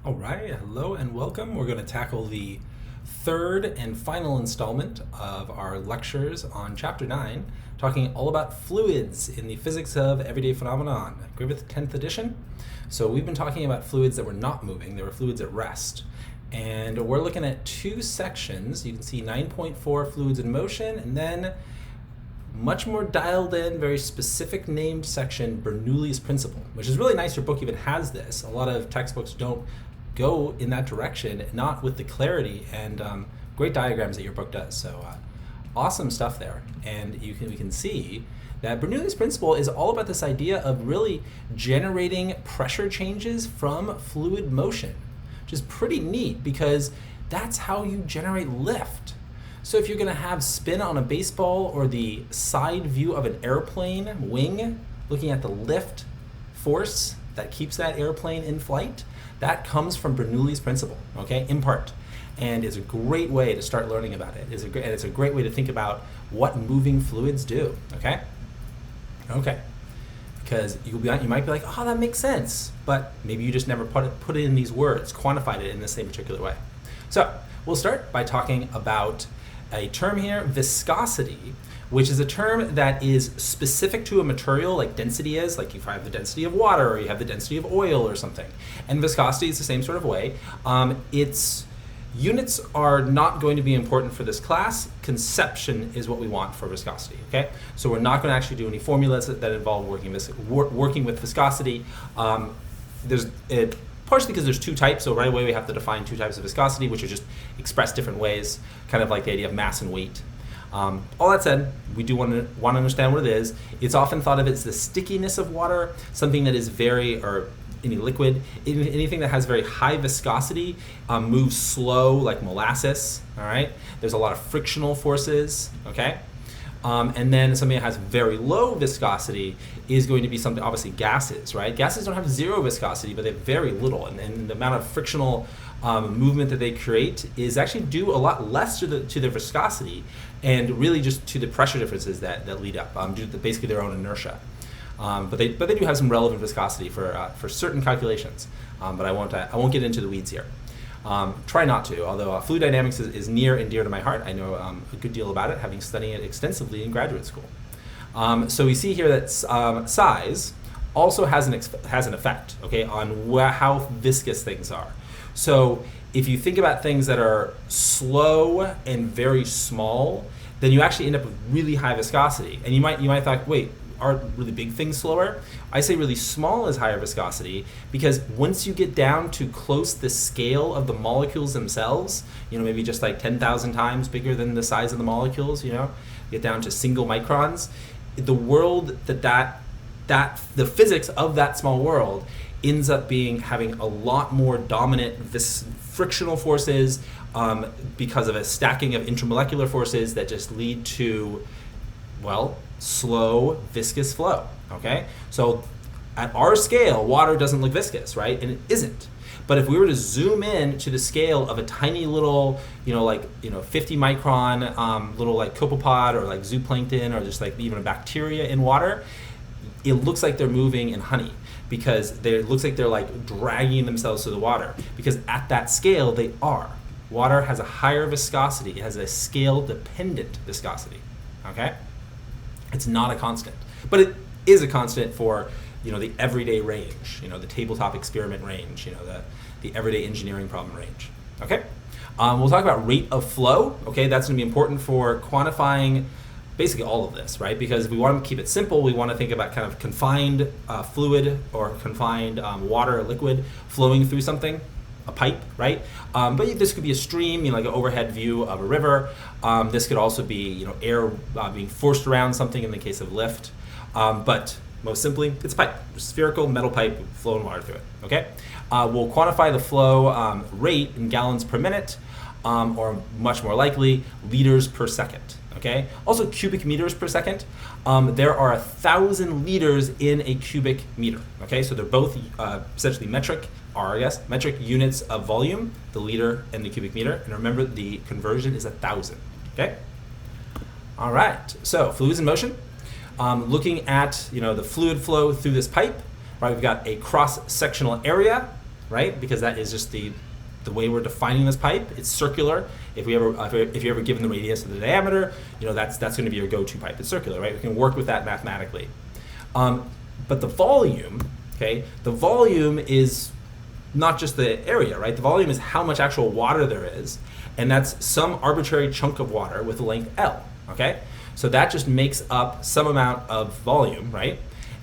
All right, hello and welcome. We're going to tackle the third and final installment of our lectures on Chapter 9, talking all about fluids in the physics of everyday phenomenon, Griffith 10th edition. So we've been talking about fluids that were not moving, they were fluids at rest. And we're looking at two sections. You can see 9.4 fluids in motion, and then much more dialed in, very specific named section, Bernoulli's principle, which is really nice. Your book even has this. A lot of textbooks don't go in that direction, not with the clarity and great diagrams that your book does. So awesome stuff there. And we can see that Bernoulli's principle is all about this idea of really generating pressure changes from fluid motion, which is pretty neat because that's how you generate lift. So if you're going to have spin on a baseball or the side view of an airplane wing, looking at the lift force that keeps that airplane in flight, that comes from Bernoulli's principle, okay, in part. And it's a great way to start learning about it. And it's a great way to think about what moving fluids do, okay? Okay. Because you might be like, oh, that makes sense. But maybe you just never put it in these words, quantified it in the same particular way. So we'll start by talking about a term here, viscosity, which is a term that is specific to a material like density is, like if I have the density of water or you have the density of oil or something. And viscosity is the same sort of way. Its units are not going to be important for this class. Conception is what we want for viscosity, okay? So we're not going to actually do any formulas that involve working with viscosity. Partially because there's two types, so right away we have to define two types of viscosity, which are just expressed different ways, kind of like the idea of mass and weight. All that said, we do want to understand what it is. It's often thought of as the stickiness of water, something that is or any liquid, anything that has very high viscosity moves slow, like molasses, all right? There's a lot of frictional forces, okay? And then something that has very low viscosity is going to be something, obviously gases, right? Gases don't have zero viscosity, but they have very little, and the amount of frictional movement that they create is actually due a lot less to their viscosity and really just to the pressure differences that lead up, due to basically their own inertia. But they do have some relevant viscosity for certain calculations, but I won't get into the weeds here. Try not to, although fluid dynamics is near and dear to my heart. I know a good deal about it, having studied it extensively in graduate school. So we see here that size also has an effect, okay, on how viscous things are. So if you think about things that are slow and very small, then you actually end up with really high viscosity. And you might think, wait, are really big things slower? I say really small is higher viscosity because once you get down to close the scale of the molecules themselves, maybe just like 10,000 times bigger than the size of the molecules, get down to single microns, the world that the physics of that small world ends up having a lot more dominant frictional forces because of a stacking of intermolecular forces that just lead to, slow viscous flow, okay? So at our scale, water doesn't look viscous, right? And it isn't. But if we were to zoom in to the scale of a tiny little, 50 micron little like copepod or like zooplankton or just like even a bacteria in water, it looks like they're moving in honey because it looks like they're like dragging themselves to the water because at that scale they are. Water has a higher viscosity. It has a scale-dependent viscosity, okay? It's not a constant, but it is a constant for the everyday range, the tabletop experiment range, the everyday engineering problem range. Okay, we'll talk about rate of flow. Okay, that's going to be important for quantifying basically all of this, right? Because if we want to keep it simple, we want to think about kind of confined fluid or confined water or liquid flowing through something. A pipe, right? But this could be a stream, like an overhead view of a river. This could also be, air being forced around something in the case of lift. But most simply, it's a pipe, spherical metal pipe flowing water through it. Okay. We'll quantify the flow rate in gallons per minute, or much more likely, liters per second. Okay. Also, cubic meters per second. There are 1,000 liters in a cubic meter. Okay. So they're both essentially metric units of volume, the liter and the cubic meter. And remember, the conversion is 1,000, okay? All right, so fluids in motion. Looking at, the fluid flow through this pipe, right? We've got a cross-sectional area, right? Because that is just the way we're defining this pipe. It's circular. If you're ever given the radius of the diameter, that's going to be your go-to pipe. It's circular, right? We can work with that mathematically. But the volume, okay, the volume is not just the area, right? The volume is how much actual water there is, and that's some arbitrary chunk of water with a length L, okay? So that just makes up some amount of volume, right?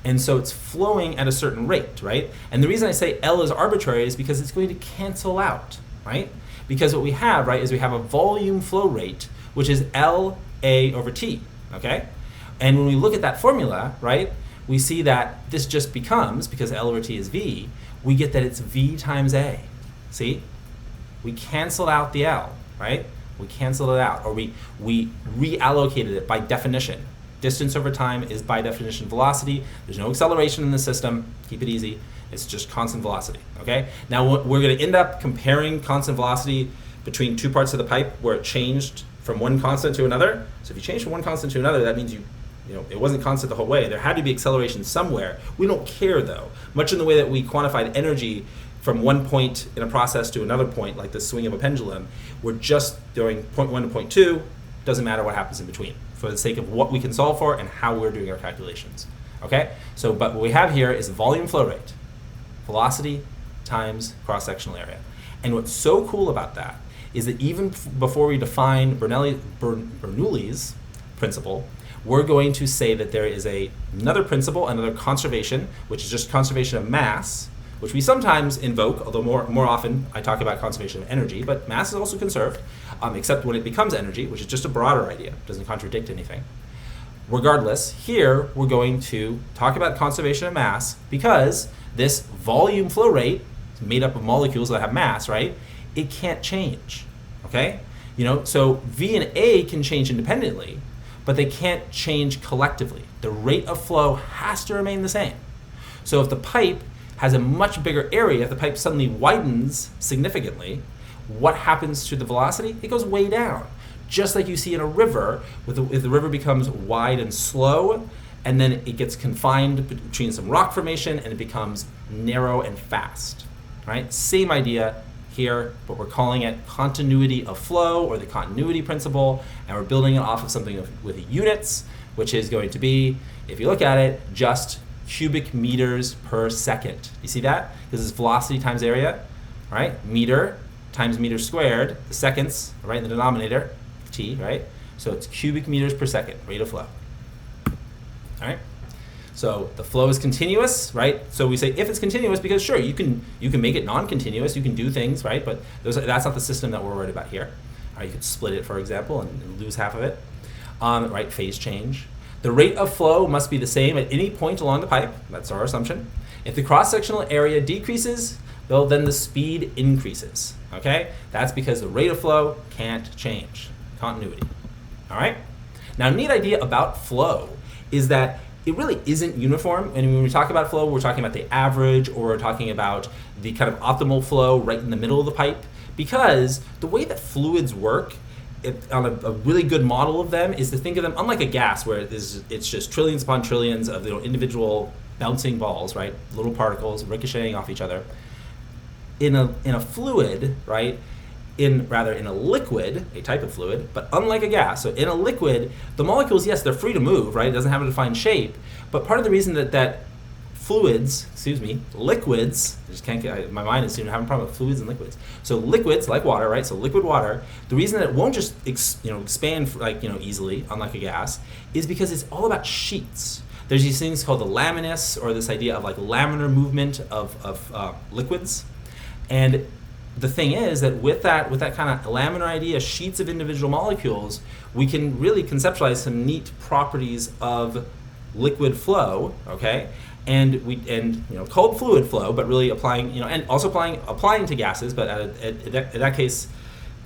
And so it's flowing at a certain rate, right? And the reason I say L is arbitrary is because it's going to cancel out, right? Because what we have, right, is we have a volume flow rate, which is LA over T, okay? And when we look at that formula, right, we see that this just becomes, because L over T is V, we get that it's V times A. See? We canceled out the L, right? We canceled it out, or we reallocated it by definition. Distance over time is by definition velocity. There's no acceleration in the system. Keep it easy. It's just constant velocity, okay? Now we're going to end up comparing constant velocity between two parts of the pipe where it changed from one constant to another. So if you change from one constant to another, that means it wasn't constant the whole way. There had to be acceleration somewhere. We don't care though. Much in the way that we quantified energy from one point in a process to another point, like the swing of a pendulum, we're just doing point 1 to point 2. Doesn't matter what happens in between, for the sake of what we can solve for and how we're doing our calculations. Okay? So, but what we have here is volume flow rate, velocity times cross-sectional area. And what's so cool about that is that even before we define Bernoulli's principle, we're going to say that there is another principle, another conservation, which is just conservation of mass, which we sometimes invoke, although more often I talk about conservation of energy, but mass is also conserved, except when it becomes energy, which is just a broader idea, doesn't contradict anything. Regardless, here we're going to talk about conservation of mass because this volume flow rate is made up of molecules that have mass, right? It can't change, okay? So V and A can change independently, but they can't change collectively. The rate of flow has to remain the same. So if the pipe has a much bigger area, if the pipe suddenly widens significantly, what happens to the velocity? It goes way down. Just like you see in a river, if the river becomes wide and slow, and then it gets confined between some rock formation and it becomes narrow and fast, right? Same idea here, but we're calling it continuity of flow or the continuity principle, and we're building it off of something with units, which is going to be, if you look at it, just cubic meters per second. You see that? This is velocity times area, right? Meter times meter squared, the seconds, right, in the denominator, T, right? So it's cubic meters per second, rate of flow. All right? So the flow is continuous, right? So we say if it's continuous because sure, you can make it non-continuous, you can do things, right? But that's not the system that we're worried about here. All right, you could split it, for example, and lose half of it. Right, phase change. The rate of flow must be the same at any point along the pipe. That's our assumption. If the cross-sectional area decreases, well, then the speed increases. Okay? That's because the rate of flow can't change. Continuity. All right? Now, a neat idea about flow is that it really isn't uniform. And when we talk about flow, we're talking about the average, or we're talking about the kind of optimal flow right in the middle of the pipe. Because the way that fluids work, on a really good model of them is to think of them unlike a gas where it's just trillions upon trillions of individual bouncing balls, right? Little particles ricocheting off each other. In a fluid, right? In a liquid, a type of fluid, but unlike a gas. So in a liquid, the molecules, yes, they're free to move, right? It doesn't have a defined shape. But part of the reason that liquids, I just can't get, my mind is having a problem with fluids and liquids. So liquids, like water, right? So liquid water, the reason that it won't just expand easily, unlike a gas, is because it's all about sheets. There's these things called the laminis, or this idea of laminar movement of liquids. And the thing is that with that kind of laminar idea, sheets of individual molecules, we can really conceptualize some neat properties of liquid flow, okay? And called fluid flow, but really applying, and also applying to gases, but in that case,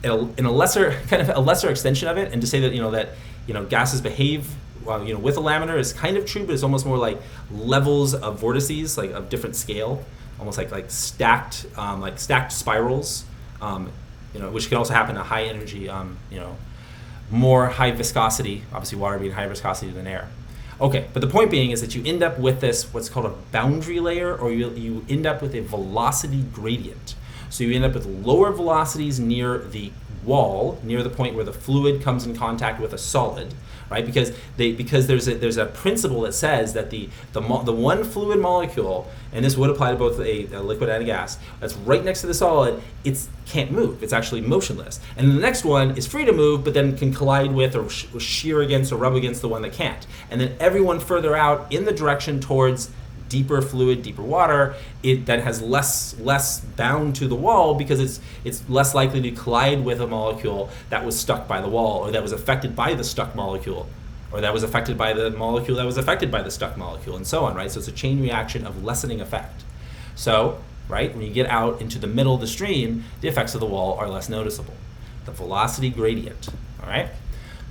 in a lesser extension of it, and to say that gases behave with a laminar is kind of true, but it's almost more like levels of vortices, like of different scale, almost like stacked spirals, which can also happen at high energy, more high viscosity, obviously water being higher viscosity than air. Okay, but the point being is that you end up with this, what's called a boundary layer, or you end up with a velocity gradient. So you end up with lower velocities near the wall, near the point where the fluid comes in contact with a solid, right? Because there's a principle that says that the one fluid molecule, and this would apply to both a liquid and a gas, that's right next to the solid, it can't move. It's actually motionless. And the next one is free to move, but then can collide with or shear against or rub against the one that can't. And then everyone further out in the direction towards deeper fluid, deeper water, that has less bound to the wall because it's less likely to collide with a molecule that was stuck by the wall, or that was affected by the stuck molecule, or that was affected by the molecule that was affected by the stuck molecule, and so on, right? So it's a chain reaction of lessening effect. So, right, when you get out into the middle of the stream, the effects of the wall are less noticeable. The velocity gradient, all right?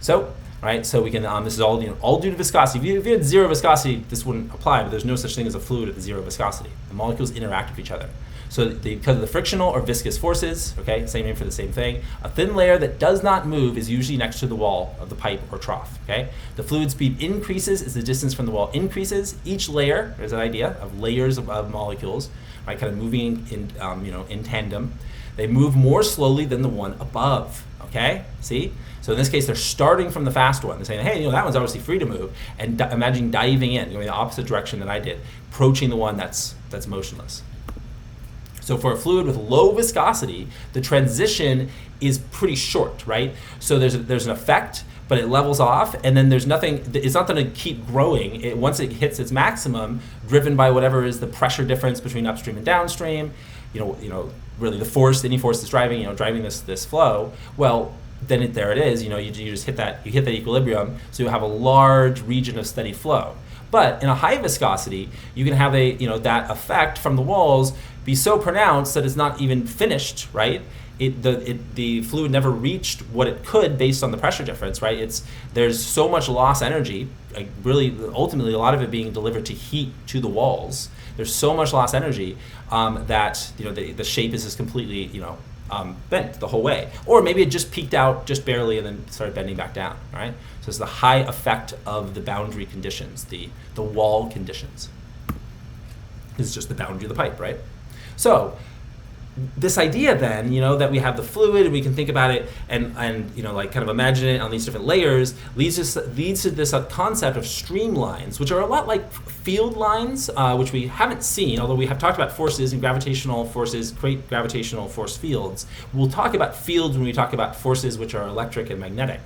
So, right, so we can, this is all, all due to viscosity. If you had zero viscosity, this wouldn't apply, but there's no such thing as a fluid at the zero viscosity. The molecules interact with each other. So because of the frictional or viscous forces, okay, same name for the same thing, a thin layer that does not move is usually next to the wall of the pipe or trough, okay? The fluid speed increases as the distance from the wall increases. Each layer, there's an idea of layers of molecules, right, kind of moving in, in tandem. They move more slowly than the one above, okay? See? So in this case, they're starting from the fast one. They're saying, hey, that one's obviously free to move, and imagine diving in, going the opposite direction that I did, approaching the one that's motionless. So for a fluid with low viscosity, the transition is pretty short, right? So there's an effect, but it levels off, and then there's nothing. It's not going to keep growing. Once it hits its maximum, driven by whatever is the pressure difference between upstream and downstream, really the force, any force that's driving, driving this flow. Well, then there it is. You just hit that equilibrium, so you have a large region of steady flow. But in a high viscosity, you can have that effect from the walls be so pronounced that it's not even finished, right? The fluid never reached what it could based on the pressure difference, right? There's so much loss energy, really ultimately a lot of it being delivered to heat to the walls. There's so much loss energy that the shape is just completely bent the whole way, or maybe it just peaked out just barely and then started bending back down, right? So it's the high effect of the boundary conditions, the wall conditions. This is just the boundary of the pipe, right? So this idea then, that we have the fluid and we can think about it and kind of imagine it on these different layers leads to this concept of streamlines, which are a lot like field lines, which we haven't seen, although we have talked about forces and gravitational forces create gravitational force fields. We'll talk about fields when we talk about forces which are electric and magnetic,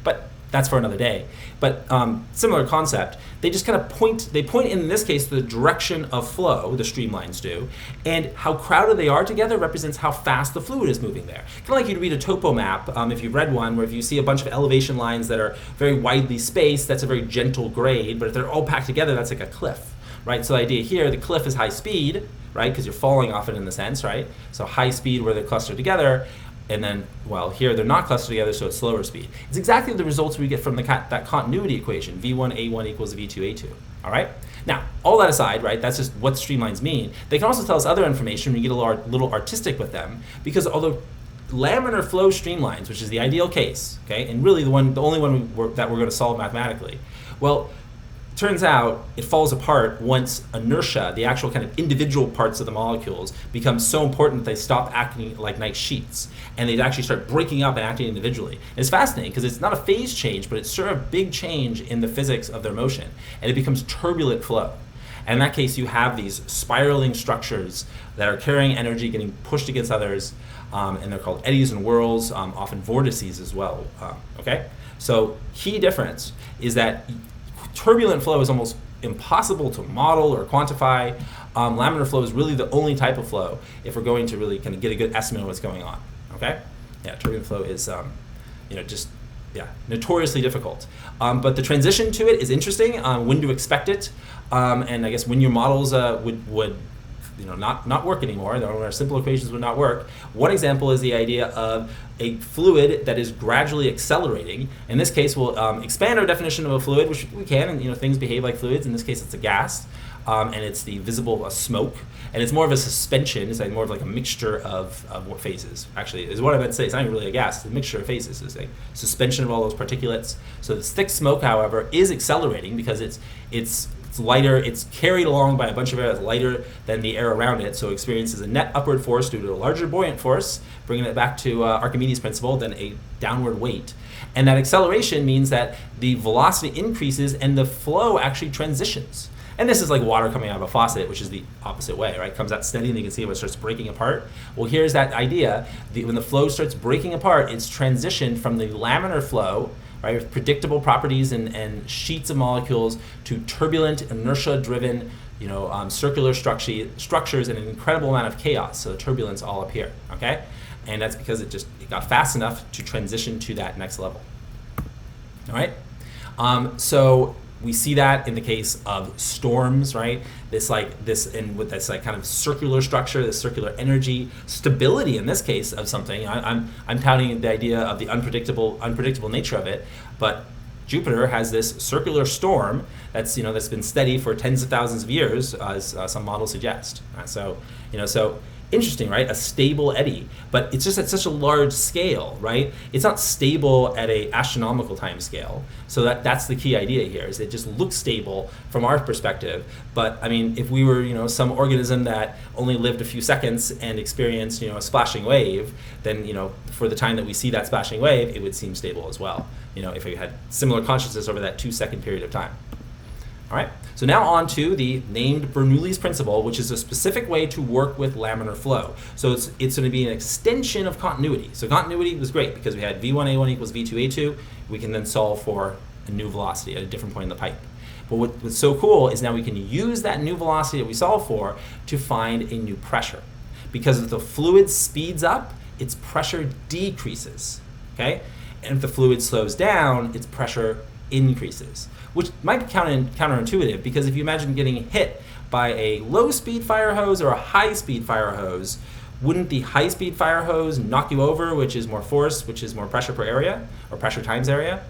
but that's for another day. But similar concept. They just kind of point in this case the direction of flow, the streamlines do, and how crowded they are together represents how fast the fluid is moving there. Kind of like you'd read a topo map, if you've read one, where if you see a bunch of elevation lines that are very widely spaced, that's a very gentle grade, but if they're all packed together, that's like a cliff, right? So the idea here, the cliff is high speed, right? Because you're falling off it in the sense, right? So high speed where they're clustered together. And then, well, here they're not clustered together, so it's slower speed. It's exactly the results we get from that continuity equation, V1A1 equals V2A2, all right? Now, all that aside, right, that's just what streamlines mean. They can also tell us other information when you get a little artistic with them, because although laminar flow streamlines, which is the ideal case, okay, and really the only one that we're going to solve mathematically, well, turns out it falls apart once inertia, the actual kind of individual parts of the molecules, become so important that they stop acting like nice sheets. And they actually start breaking up and acting individually. And it's fascinating because it's not a phase change, but it's sort of a big change in the physics of their motion. And it becomes turbulent flow. And in that case, you have these spiraling structures that are carrying energy, getting pushed against others, and they're called eddies and whirls, often vortices as well, okay? So key difference is that turbulent flow is almost impossible to model or quantify. Laminar flow is really the only type of flow if we're going to really kind of get a good estimate of what's going on. Okay? Yeah, turbulent flow is notoriously difficult. But the transition to it is interesting. When to expect it, and I guess when your models would not work anymore, our simple equations would not work. One example is the idea of a fluid that is gradually accelerating. In this case, we'll expand our definition of a fluid, which we can, and things behave like fluids. In this case, it's a gas. and it's the visible smoke, and it's more of a suspension. It's like more of like a mixture of what phases. Actually, is what I meant to say. It's not even really a gas. It's a mixture of phases. It's a suspension of all those particulates. So this thick smoke, however, is accelerating because it's lighter. It's carried along by a bunch of air that's lighter than the air around it, so it experiences a net upward force due to a larger buoyant force, bringing it back to Archimedes' principle, than a downward weight. And that acceleration means that the velocity increases and the flow actually transitions. And this is like water coming out of a faucet, which is the opposite way, right? It comes out steady and you can see when it starts breaking apart. Well, here's that idea. When the flow starts breaking apart, it's transitioned from the laminar flow, right, with predictable properties and sheets of molecules, to turbulent, inertia-driven, circular structures and an incredible amount of chaos. So the turbulence all up here, okay? And that's because it got fast enough to transition to that next level. All right? So we see that in the case of storms, right? And with this kind of circular structure, this circular energy, stability in this case of something. I'm touting the idea of the unpredictable nature of it, but Jupiter has this circular storm that's been steady for tens of thousands of years, as some models suggest. So interesting, right? A stable eddy, but it's just at such a large scale, right? It's not stable at an astronomical time scale. So that's the key idea here, is it just looks stable from our perspective. But I mean, if we were, some organism that only lived a few seconds and experienced, a splashing wave, then, for the time that we see that splashing wave, it would seem stable as well, if we had similar consciousness over that 2-second period of time. All right, so now on to the named Bernoulli's principle, which is a specific way to work with laminar flow. So it's going to be an extension of continuity. So continuity was great because we had V1A1 equals V2A2. We can then solve for a new velocity at a different point in the pipe. But what's so cool is now we can use that new velocity that we solve for to find a new pressure. Because if the fluid speeds up, its pressure decreases, okay? And if the fluid slows down, its pressure increases, which might be counterintuitive, because if you imagine getting hit by a low-speed fire hose or a high-speed fire hose, wouldn't the high-speed fire hose knock you over, which is more force, which is more pressure per area, or pressure times area?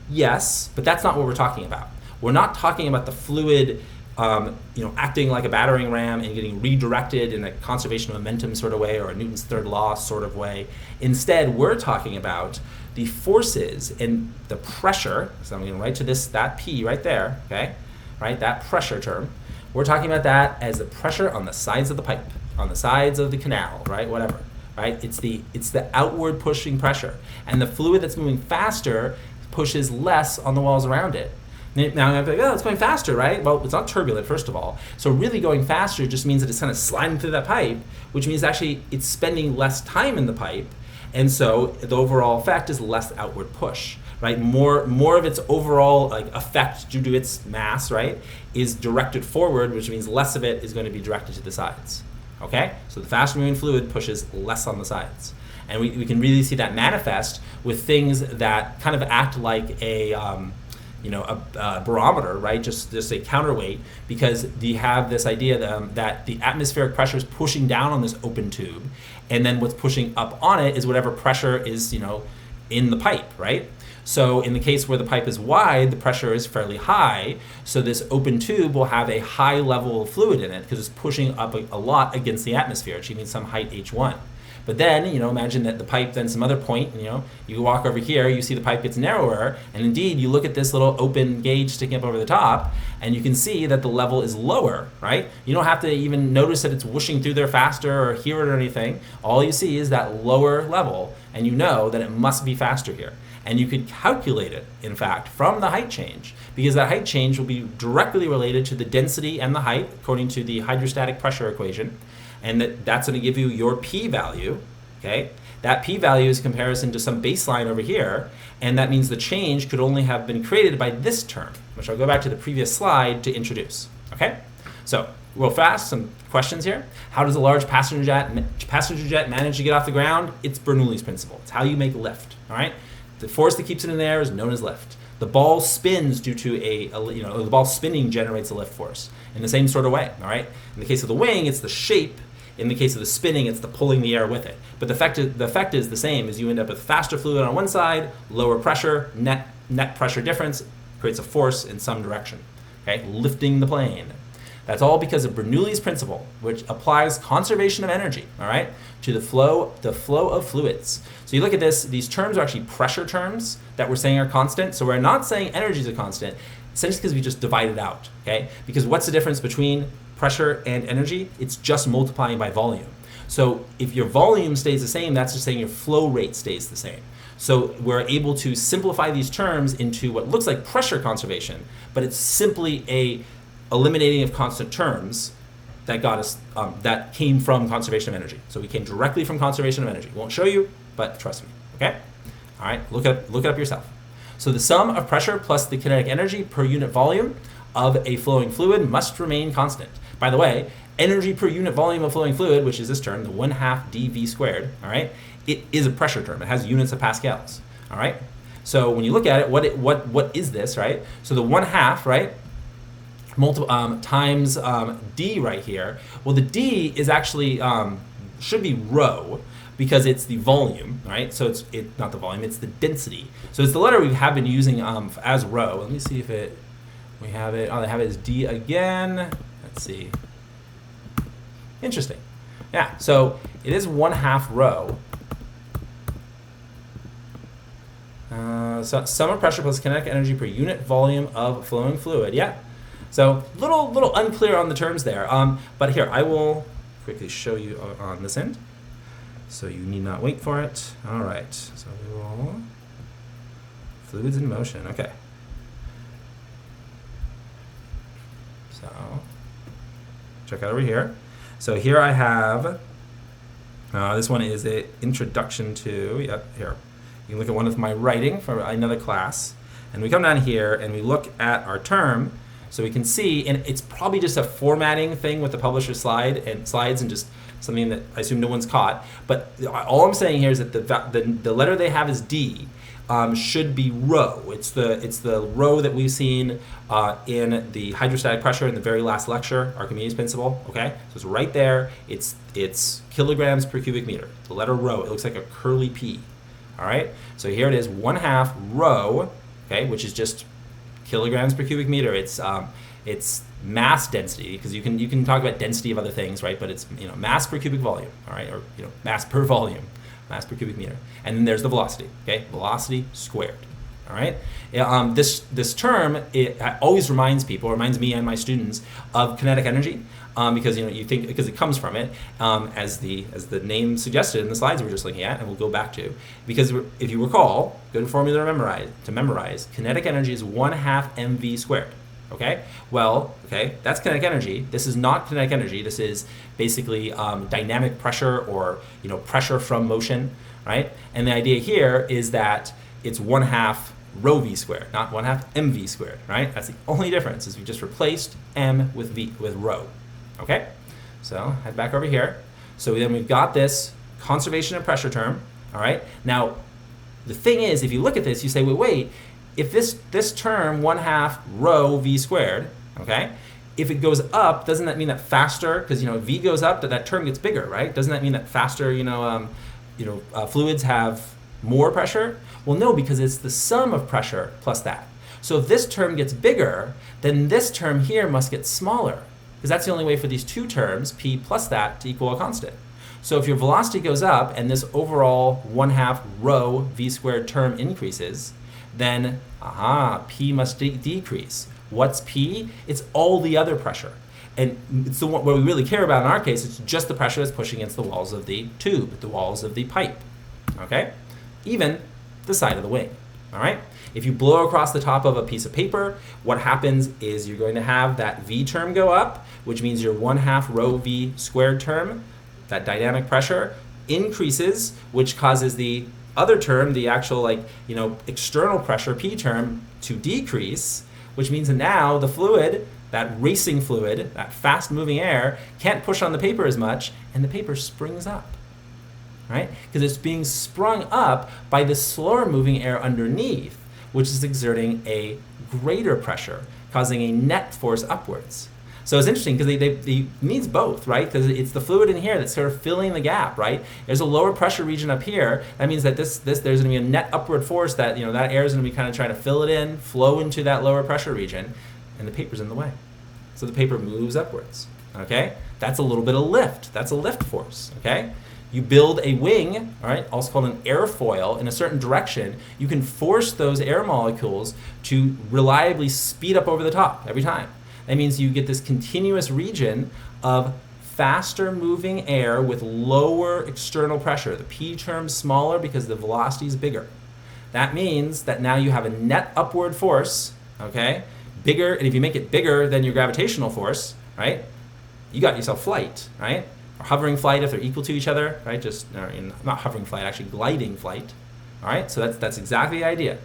Yes, but that's not what we're talking about. We're not talking about the fluid acting like a battering ram and getting redirected in a conservation of momentum sort of way, or a Newton's third law sort of way. Instead, we're talking about the forces and the pressure. So I'm going to write to that P right there, okay? Right, that pressure term. We're talking about that as the pressure on the sides of the pipe, on the sides of the canal, right? Whatever, right? It's the outward pushing pressure, and the fluid that's moving faster pushes less on the walls around it. Now I'm like, it's going faster, right? Well, it's not turbulent, first of all. So really going faster just means that it's kind of sliding through that pipe, which means actually it's spending less time in the pipe. And so the overall effect is less outward push, right? More of its overall effect due to its mass, right, is directed forward, which means less of it is going to be directed to the sides, okay? So the faster moving fluid pushes less on the sides. And we can really see that manifest with things that kind of act like a barometer, right? Just a counterweight, because you have this idea that the atmospheric pressure is pushing down on this open tube, and then what's pushing up on it is whatever pressure is, in the pipe, right? So in the case where the pipe is wide, the pressure is fairly high, so this open tube will have a high level of fluid in it because it's pushing up a lot against the atmosphere, achieving some height h1. But then, imagine that the pipe, then some other point, you walk over here, you see the pipe gets narrower, and indeed, you look at this little open gauge sticking up over the top, and you can see that the level is lower, right? You don't have to even notice that it's whooshing through there faster or hear it or anything. All you see is that lower level, and you know that it must be faster here. And you could calculate it, in fact, from the height change, because that height change will be directly related to the density and the height, according to the hydrostatic pressure equation. And that's going to give you your p-value, okay? That p-value is a comparison to some baseline over here, and that means the change could only have been created by this term, which I'll go back to the previous slide to introduce, okay? So, real fast, some questions here. How does a large passenger jet manage to get off the ground? It's Bernoulli's principle. It's how you make lift, all right? The force that keeps it in the air is known as lift. The ball spins due to the ball spinning generates a lift force in the same sort of way, all right? In the case of the wing, it's the shape. In the case of the spinning, it's the pulling the air with it. But the effect is the same, as you end up with faster fluid on one side, lower pressure, net pressure difference, creates a force in some direction, okay? Lifting the plane. That's all because of Bernoulli's principle, which applies conservation of energy, all right, to the flow of fluids. So you look at this, these terms are actually pressure terms that we're saying are constant. So we're not saying energy is a constant, essentially because we just divide it out, okay? Because what's the difference between pressure and energy? It's just multiplying by volume. So if your volume stays the same, that's just saying your flow rate stays the same. So we're able to simplify these terms into what looks like pressure conservation, but it's simply a eliminating of constant terms that got us, that came from conservation of energy. So we came directly from conservation of energy. Won't show you, but trust me, okay? All right, look it up yourself. So the sum of pressure plus the kinetic energy per unit volume of a flowing fluid must remain constant. By the way, energy per unit volume of flowing fluid, which is this term, the 1/2 dV squared, all right, it is a pressure term. It has units of pascals, all right? So when you look at it, what is this, right? So the 1/2, right, times d right here. Well, the d is actually, should be rho, because it's the volume, right? So it's not the volume, it's the density. So it's the letter we have been using as rho. Let me see if we have it, oh, they have it as d again. Let's see. Interesting. Yeah, so it is 1/2 rho. So sum of pressure plus kinetic energy per unit volume of flowing fluid. Yeah. So little unclear on the terms there. But here, I will quickly show you on this end. So you need not wait for it. All right. So we will fluids in motion. Okay. So check out over here. So here I have, this one is an introduction to, yep, here. You can look at one of my writing from another class. And we come down here and we look at our term. So we can see, and it's probably just a formatting thing with the publisher slides and just something that I assume no one's caught. But all I'm saying here is that the letter they have is D. Should be rho. It's the rho that we've seen in the hydrostatic pressure in the very last lecture, Archimedes principle. Okay, so it's right there. It's kilograms per cubic meter. The letter rho. It looks like a curly P. All right. So here it is, 1/2 rho. Okay, which is just kilograms per cubic meter. It's mass density, because you can talk about density of other things, right? But it's mass per cubic volume. All right, or mass per volume. Mass per cubic meter. And then there's the velocity, okay? Velocity squared, all right? This term, it always reminds me and my students of kinetic energy, because you think, because it comes from it, as the name suggested in the slides we were just looking at, and we'll go back to, because if you recall, good formula to memorize, kinetic energy is 1/2 mv squared. Okay, well, okay, that's kinetic energy. This is not kinetic energy. This is basically dynamic pressure, or pressure from motion, right? And the idea here is that it's 1/2 rho v squared, not 1/2 mv squared, right? That's the only difference, is we just replaced m with rho. Okay, so head back over here. So then we've got this conservation of pressure term. All right, now the thing is, if you look at this, you say, wait. If this term 1/2 rho v squared, okay, if it goes up, doesn't that mean that faster, because v goes up, that term gets bigger, right? Doesn't that mean that faster, fluids have more pressure? Well, no, because it's the sum of pressure plus that. So if this term gets bigger, then this term here must get smaller, because that's the only way for these two terms, p plus that, to equal a constant. So if your velocity goes up and this overall 1/2 rho v squared term increases, then P must decrease. What's P? It's all the other pressure. And it's what we really care about in our case, it's just the pressure that's pushing against the walls of the tube, the walls of the pipe, okay? Even the side of the wing, all right? If you blow across the top of a piece of paper, what happens is you're going to have that V term go up, which means your 1/2 rho V squared term, that dynamic pressure, increases, which causes the other term, the actual external pressure P term, to decrease, which means that now the fluid, that racing fluid, that fast moving air, can't push on the paper as much, and the paper springs up, right? Because it's being sprung up by the slower moving air underneath, which is exerting a greater pressure, causing a net force upwards. So it's interesting because they needs both, right? Because it's the fluid in here that's sort of filling the gap, right? There's a lower pressure region up here. That means that there's going to be a net upward force that that air is going to be kind of trying to fill it in, flow into that lower pressure region, and the paper's in the way. so the paper moves upwards, okay? That's a little bit of lift. That's a lift force, okay? You build a wing, all right, also called an airfoil, in a certain direction. You can force those air molecules to reliably speed up over the top every time. That means you get this continuous region of faster moving air with lower external pressure. The P term's smaller because the velocity is bigger. That means that now you have a net upward force, okay, bigger, and if you make it bigger than your gravitational force, right, you got yourself flight, right? Or hovering flight if they're equal to each other, right? Not hovering flight, actually gliding flight. All right, so that's exactly the idea.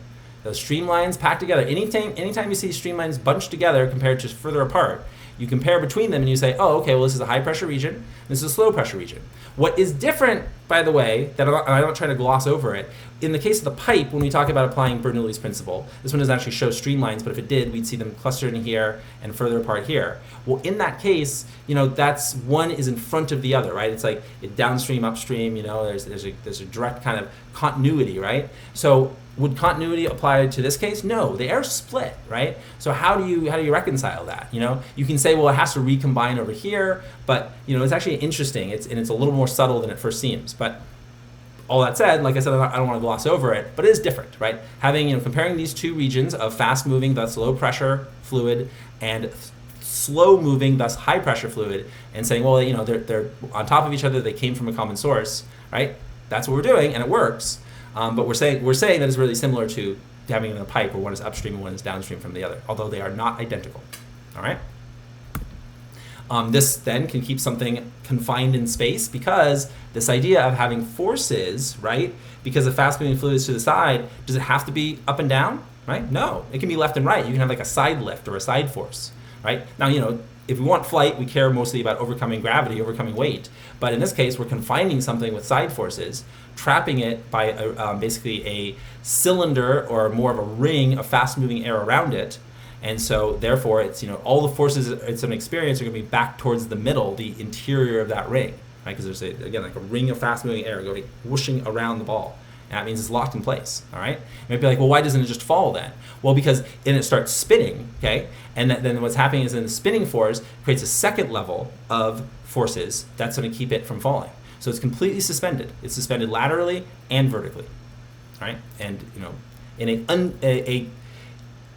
Those streamlines packed together. Anytime you see streamlines bunched together compared to further apart, you compare between them and you say, oh, okay, well, this is a high pressure region, this is a slow pressure region. What is different, by the way, that I don't try to gloss over it, in the case of the pipe, when we talk about applying Bernoulli's principle, this one doesn't actually show streamlines, but if it did, we'd see them clustered in here and further apart here. Well, in that case, that's one is in front of the other, right? It's like downstream, upstream, there's a direct kind of continuity, right? So would continuity apply to this case? No, the air's split, right? So how do you reconcile that? You can say, well, it has to recombine over here, but it's actually interesting. It's a little more subtle than it first seems. But all that said, like I said, I don't want to gloss over it, but it is different, right? Having comparing these two regions of fast-moving, thus low-pressure fluid, and slow-moving, thus high-pressure fluid, and saying, well, they're on top of each other. They came from a common source, right? That's what we're doing, and it works. But we're saying that it's really similar to having in a pipe where one is upstream and one is downstream from the other, although they are not identical. All right. This then can keep something confined in space because this idea of having forces, right? Because of fast-moving fluids to the side, does it have to be up and down, right? No, it can be left and right. You can have like a side lift or a side force, right? Now, if we want flight, we care mostly about overcoming gravity, overcoming weight. But in this case, we're confining something with side forces, trapping it by basically a cylinder or more of a ring of fast-moving air around it. And so, therefore, it's all the forces it's going to experience are going to be back towards the middle, the interior of that ring, right? Because there's again like a ring of fast-moving air going whooshing around the ball. And that means it's locked in place, all right? You might be like, well, why doesn't it just fall then? Well, because then it starts spinning, okay? And then what's happening is then the spinning force creates a second level of forces that's going to keep it from falling. So it's completely suspended. It's suspended laterally and vertically, all right? And in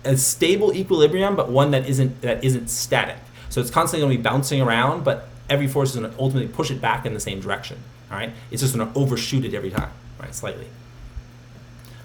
a stable equilibrium, but one that isn't static. So it's constantly going to be bouncing around, but every force is going to ultimately push it back in the same direction, all right? It's just going to overshoot it every time, right? Slightly.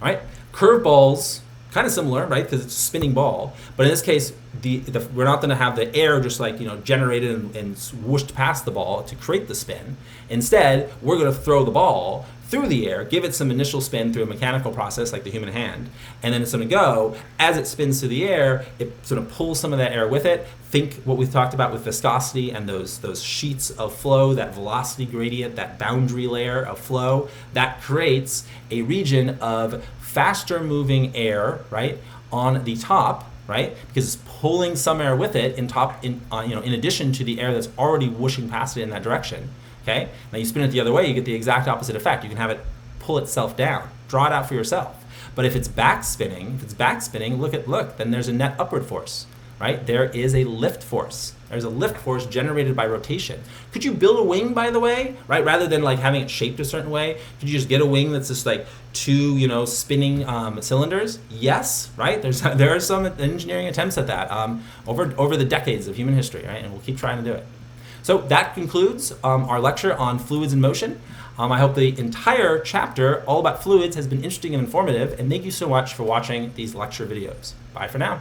All right, curveballs, kind of similar, right? Because it's a spinning ball, but in this case, we're not going to have the air just like generated and whooshed past the ball to create the spin. Instead, we're going to throw the ball through the air, give it some initial spin through a mechanical process like the human hand, and then it's going to go, as it spins through the air, it's going to pull some of that air with it. Think what we've talked about with viscosity and those sheets of flow, that velocity gradient, that boundary layer of flow, that creates a region of faster moving air, right, on the top, right, because it's pulling some air with it in addition to the air that's already whooshing past it in that direction. Okay. Now you spin it the other way, you get the exact opposite effect. You can have it pull itself down, draw it out for yourself. But if it's back spinning, look, then there's a net upward force, right? There is a lift force. There's a lift force generated by rotation. Could you build a wing, by the way, right? Rather than like having it shaped a certain way, could you just get a wing that's just like two, spinning cylinders? Yes, right? There are some engineering attempts at that over the decades of human history, right? And we'll keep trying to do it. So that concludes our lecture on fluids in motion. I hope the entire chapter all about fluids has been interesting and informative, and thank you so much for watching these lecture videos. Bye for now.